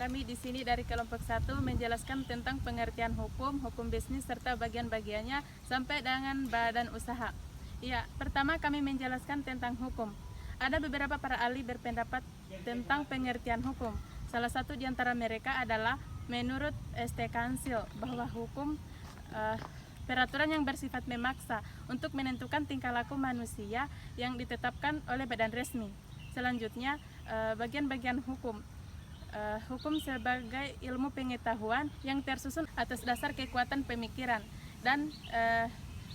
kami di sini dari kelompok 1 menjelaskan tentang pengertian hukum, hukum bisnis serta bagian-bagiannya sampai dengan badan usaha. Ya, pertama kami menjelaskan tentang hukum. Ada beberapa para ahli berpendapat tentang pengertian hukum. Salah satu di antara mereka adalah menurut ST Kansil bahwa hukum peraturan yang bersifat memaksa untuk menentukan tingkah laku manusia yang ditetapkan oleh badan resmi. Selanjutnya, bagian-bagian hukum. Hukum sebagai ilmu pengetahuan yang tersusun atas dasar kekuatan pemikiran, dan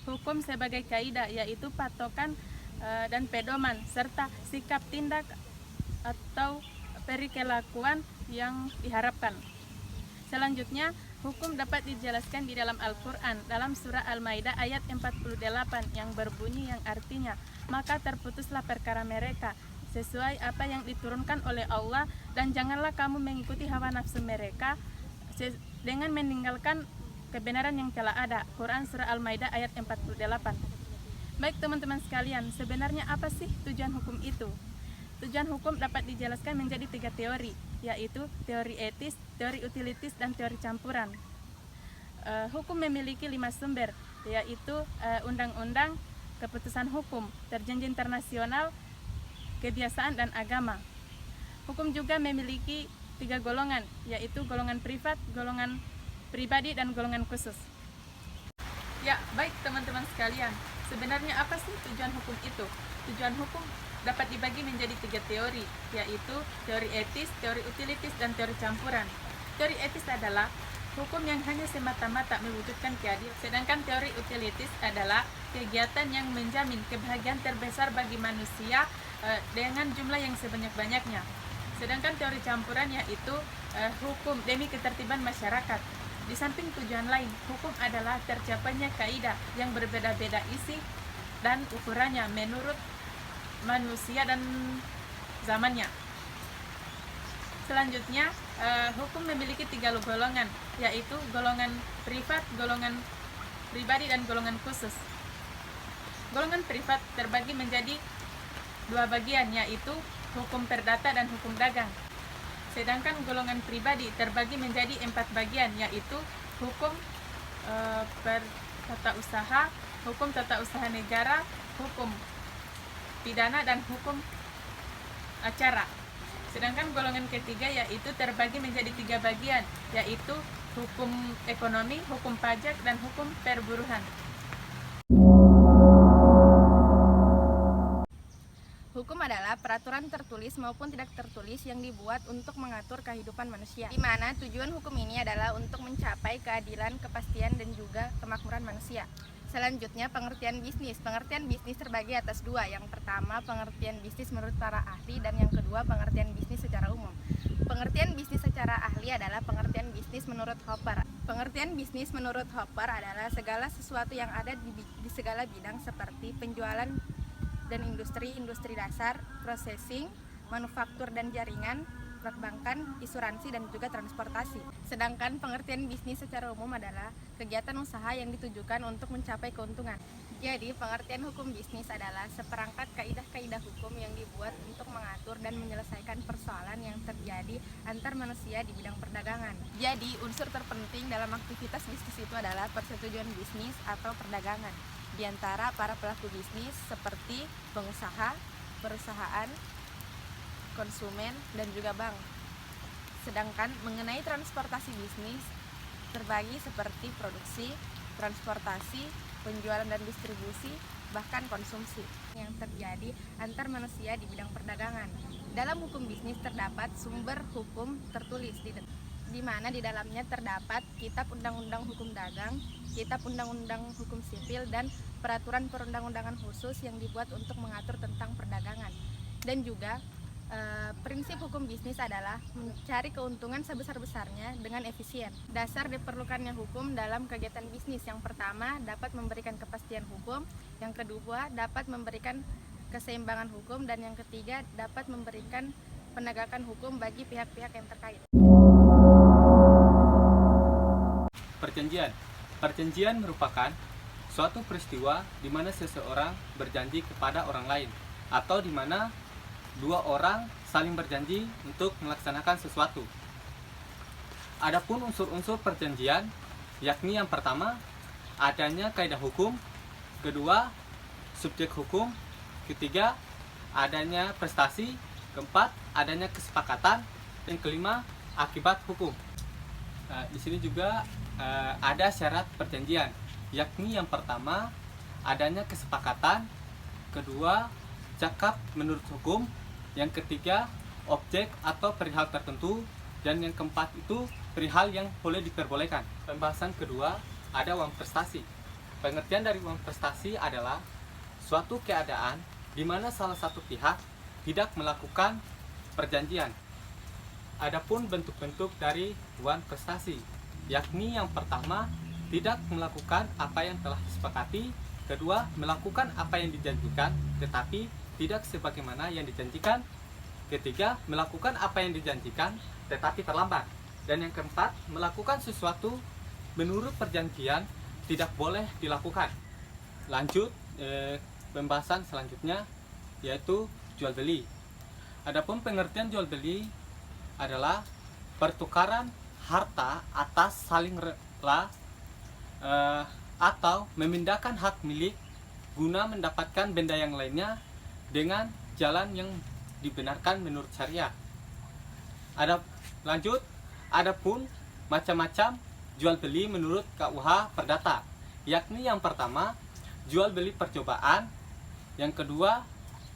hukum sebagai kaidah, yaitu patokan dan pedoman serta sikap tindak atau perikelakuan yang diharapkan. Selanjutnya, hukum dapat dijelaskan di dalam Al-Quran dalam surah Al-Maidah ayat 48 yang berbunyi, yang artinya, maka terputuslah perkara mereka sesuai apa yang diturunkan oleh Allah, dan janganlah kamu mengikuti hawa nafsu mereka dengan meninggalkan kebenaran yang telah ada. Quran surah Al-Maidah ayat 48. Baik teman-teman sekalian, sebenarnya apa sih tujuan hukum itu? Tujuan hukum dapat dijelaskan menjadi 3 teori, yaitu teori etis, teori utilitis, dan teori campuran. Hukum memiliki 5 sumber, yaitu undang-undang, keputusan hukum, perjanjian internasional, kebiasaan, dan agama. Hukum juga memiliki 3 golongan, yaitu golongan privat, golongan pribadi, dan golongan khusus. Ya, baik teman-teman sekalian, sebenarnya apa sih tujuan hukum itu? Tujuan hukum dapat dibagi menjadi 3 teori, yaitu teori etis, teori utilitis, dan teori campuran. Teori etis adalah hukum yang hanya semata-mata mewujudkan keadilan, sedangkan teori utilitis adalah kegiatan yang menjamin kebahagiaan terbesar bagi manusia dengan jumlah yang sebanyak-banyaknya. Sedangkan teori campuran yaitu hukum demi ketertiban masyarakat. Di samping tujuan lain, hukum adalah tercapainya kaidah yang berbeda-beda isi dan ukurannya menurut manusia dan zamannya. Selanjutnya, hukum memiliki 3 golongan, yaitu golongan privat, golongan pribadi, dan golongan khusus. Golongan privat terbagi menjadi 2 bagian, yaitu hukum perdata dan hukum dagang. Sedangkan golongan pribadi terbagi menjadi 4 bagian, yaitu hukum tata usaha, hukum tata usaha negara, hukum pidana, dan hukum acara. Sedangkan golongan ketiga yaitu terbagi menjadi 3 bagian, yaitu hukum ekonomi, hukum pajak, dan hukum perburuhan. Hukum adalah peraturan tertulis maupun tidak tertulis yang dibuat untuk mengatur kehidupan manusia, di mana tujuan hukum ini adalah untuk mencapai keadilan, kepastian, dan juga kemakmuran manusia. Selanjutnya, pengertian bisnis. Pengertian bisnis terbagi atas 2. Yang pertama, pengertian bisnis menurut para ahli, dan yang kedua, pengertian bisnis secara umum. Pengertian bisnis secara ahli adalah pengertian bisnis menurut Hopper. Pengertian bisnis menurut Hopper adalah segala sesuatu yang ada di segala bidang seperti penjualan dan industri dasar, processing, manufaktur dan jaringan, perbankan, asuransi, dan juga transportasi. Sedangkan pengertian bisnis secara umum adalah kegiatan usaha yang ditujukan untuk mencapai keuntungan. Jadi, pengertian hukum bisnis adalah seperangkat kaidah-kaidah hukum yang dibuat untuk mengatur dan menyelesaikan persoalan yang terjadi antar manusia di bidang perdagangan. Jadi, unsur terpenting dalam aktivitas bisnis itu adalah persetujuan bisnis atau perdagangan di antara para pelaku bisnis seperti pengusaha, perusahaan, konsumen, dan juga bank. Sedangkan mengenai transportasi bisnis terbagi seperti produksi, transportasi, penjualan dan distribusi, bahkan konsumsi yang terjadi antar manusia di bidang perdagangan. Dalam hukum bisnis terdapat sumber hukum tertulis di mana di dalamnya terdapat kitab undang-undang hukum dagang, kitab undang-undang hukum sipil, dan peraturan perundang-undangan khusus yang dibuat untuk mengatur tentang perdagangan. Dan juga prinsip hukum bisnis adalah mencari keuntungan sebesar-besarnya dengan efisien. Dasar diperlukannya hukum dalam kegiatan bisnis, yang pertama dapat memberikan kepastian hukum, yang kedua dapat memberikan keseimbangan hukum, dan yang ketiga dapat memberikan penegakan hukum bagi pihak-pihak yang terkait. Perjanjian. Perjanjian merupakan suatu peristiwa di mana seseorang berjanji kepada orang lain, atau di mana 2 orang saling berjanji untuk melaksanakan sesuatu. Adapun unsur-unsur perjanjian, yakni yang pertama, adanya kaidah hukum, kedua, subjek hukum, ketiga, adanya prestasi, keempat, adanya kesepakatan, dan kelima, akibat hukum. Di sini juga ada syarat perjanjian, yakni yang pertama, adanya kesepakatan, kedua, cakap menurut hukum, yang ketiga, objek atau perihal tertentu, dan yang keempat itu perihal yang boleh diperbolehkan. Pembahasan kedua, ada uang prestasi. Pengertian dari uang prestasi adalah suatu keadaan di mana salah satu pihak tidak melakukan perjanjian. Adapun bentuk-bentuk dari uang prestasi, yakni yang pertama, tidak melakukan apa yang telah disepakati, kedua, melakukan apa yang dijanjikan tetapi tidak sebagaimana yang dijanjikan, ketiga, melakukan apa yang dijanjikan tetapi terlambat, dan yang keempat, melakukan sesuatu menurut perjanjian tidak boleh dilakukan. Lanjut pembahasan selanjutnya, yaitu jual beli. Adapun pengertian jual beli adalah pertukaran harta atas saling rela atau memindahkan hak milik guna mendapatkan benda yang lainnya dengan jalan yang dibenarkan menurut syariah. Adapun macam-macam jual beli menurut KUH Perdata, yakni yang pertama, jual beli percobaan, yang kedua,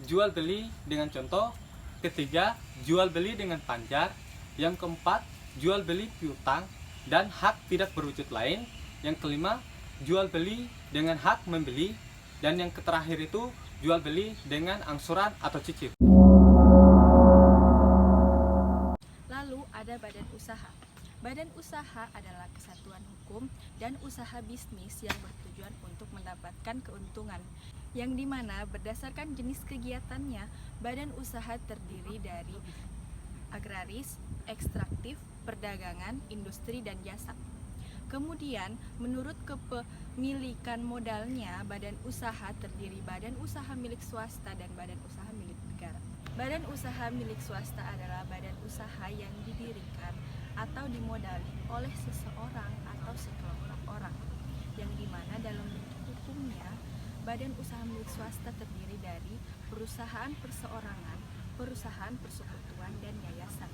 jual beli dengan contoh, ketiga, jual beli dengan panjar, yang keempat, jual beli piutang dan hak tidak berwujud lain, yang kelima, jual beli dengan hak membeli, dan yang terakhir itu jual beli dengan angsuran atau cicil. Lalu ada badan usaha. Badan usaha adalah kesatuan hukum dan usaha bisnis yang bertujuan untuk mendapatkan keuntungan, yang dimana berdasarkan jenis kegiatannya, badan usaha terdiri dari agraris, ekstraktif, perdagangan, industri, dan jasa. Kemudian, menurut kepemilikan modalnya, badan usaha terdiri badan usaha milik swasta dan badan usaha milik negara. Badan usaha milik swasta adalah badan usaha yang didirikan atau dimodali oleh seseorang atau sekelompok orang, yang dimana dalam bentuk hukumnya, badan usaha milik swasta terdiri dari perusahaan perseorangan, perusahaan persekutuan, dan yayasan.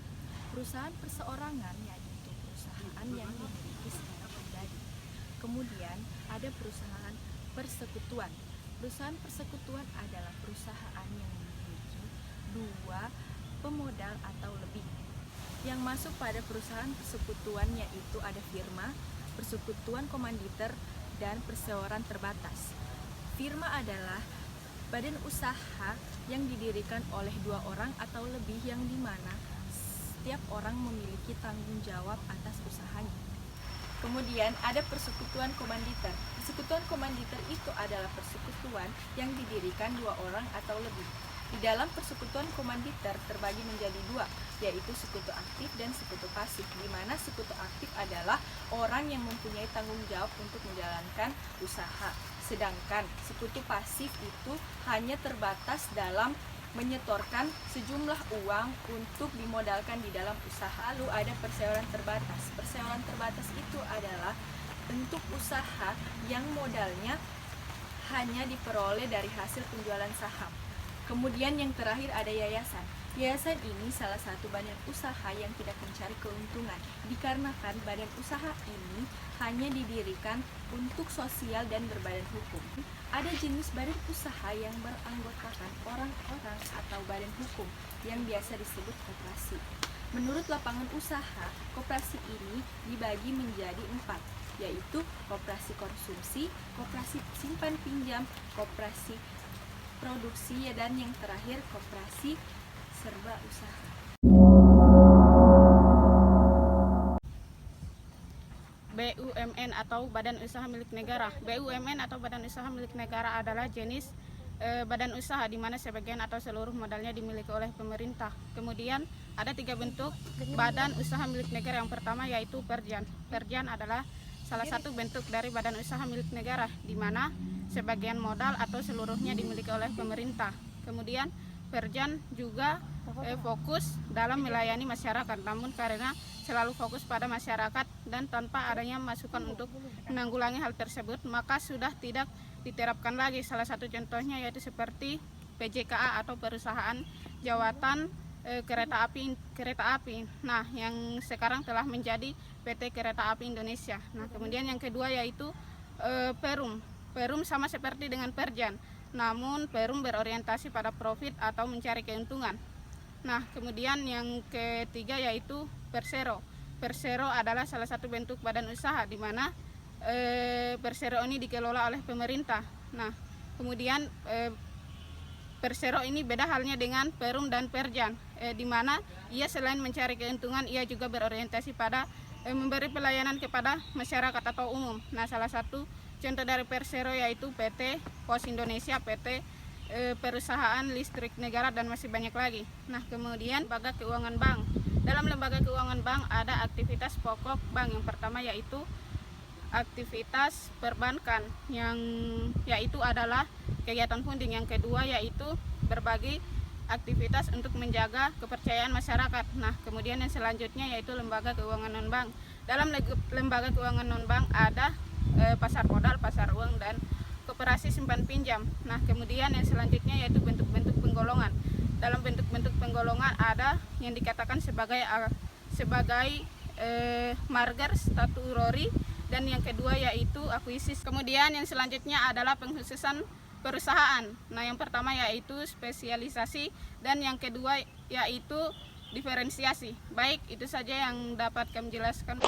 Perusahaan perseorangan yaitu perusahaan yang dimiliki secara pribadi. Kemudian ada perusahaan persekutuan. Perusahaan persekutuan adalah perusahaan yang memiliki dua pemodal atau lebih. Yang masuk pada perusahaan persekutuan yaitu ada firma, persekutuan komanditer, dan perseroan terbatas. Firma adalah badan usaha yang didirikan oleh dua orang atau lebih, yang dimana setiap orang memiliki tanggung jawab atas usahanya. Kemudian ada persekutuan komanditer. Persekutuan komanditer itu adalah persekutuan yang didirikan dua orang atau lebih. Di dalam persekutuan komanditer terbagi menjadi dua, yaitu sekutu aktif dan sekutu pasif, di mana sekutu aktif adalah orang yang mempunyai tanggung jawab untuk menjalankan usaha. Sedangkan sekutu pasif itu hanya terbatas dalam menyetorkan sejumlah uang untuk dimodalkan di dalam usaha. Lalu ada perseroan terbatas. Perseroan terbatas itu adalah bentuk usaha yang modalnya hanya diperoleh dari hasil penjualan saham. Kemudian yang terakhir ada yayasan. Yayasan ini salah satu badan usaha yang tidak mencari keuntungan, dikarenakan badan usaha ini hanya didirikan untuk sosial dan berbadan hukum. Ada jenis badan usaha yang beranggotakan orang-orang atau badan hukum yang biasa disebut koperasi. Menurut lapangan usaha, koperasi ini dibagi menjadi 4, yaitu koperasi konsumsi, koperasi simpan pinjam, koperasi produksi, dan yang terakhir koperasi serba usaha. BUMN atau Badan Usaha Milik Negara. BUMN atau Badan Usaha Milik Negara adalah jenis badan usaha di mana sebagian atau seluruh modalnya dimiliki oleh pemerintah. Kemudian ada 3 bentuk badan usaha milik negara. Yang pertama yaitu perjan. Perjan adalah salah satu bentuk dari badan usaha milik negara di mana sebagian modal atau seluruhnya dimiliki oleh pemerintah. Kemudian Perjan juga fokus dalam melayani masyarakat, namun karena selalu fokus pada masyarakat dan tanpa adanya masukan untuk menanggulangi hal tersebut, maka sudah tidak diterapkan lagi. Salah satu contohnya yaitu seperti PJKA atau Perusahaan Jawatan Kereta Api. Nah, yang sekarang telah menjadi PT Kereta Api Indonesia. Nah, kemudian yang kedua yaitu Perum. Perum sama seperti dengan Perjan, namun Perum berorientasi pada profit atau mencari keuntungan. Nah, kemudian yang ketiga yaitu Persero. Persero adalah salah satu bentuk badan usaha di mana Persero ini dikelola oleh pemerintah. Nah, kemudian Persero ini beda halnya dengan Perum dan Perjan, di mana ia selain mencari keuntungan, ia juga berorientasi pada memberi pelayanan kepada masyarakat atau umum. Nah, salah satu contoh dari Persero yaitu PT Pos Indonesia, PT Perusahaan Listrik Negara, dan masih banyak lagi. Nah, kemudian lembaga keuangan bank. Dalam lembaga keuangan bank ada aktivitas pokok bank. Yang pertama yaitu aktivitas perbankan, yang yaitu adalah kegiatan funding. Yang kedua yaitu berbagai aktivitas untuk menjaga kepercayaan masyarakat. Nah, kemudian yang selanjutnya yaitu lembaga keuangan non bank. Dalam lembaga keuangan non bank ada pasar modal, pasar uang, dan koperasi simpan pinjam. Nah, kemudian yang selanjutnya yaitu bentuk-bentuk penggolongan. Dalam bentuk-bentuk penggolongan ada yang dikatakan sebagai merger, statutory, dan yang kedua yaitu akuisisi. Kemudian yang selanjutnya adalah pengkhususan perusahaan. Nah, yang pertama yaitu spesialisasi dan yang kedua yaitu diferensiasi. Baik, itu saja yang dapat kami jelaskan.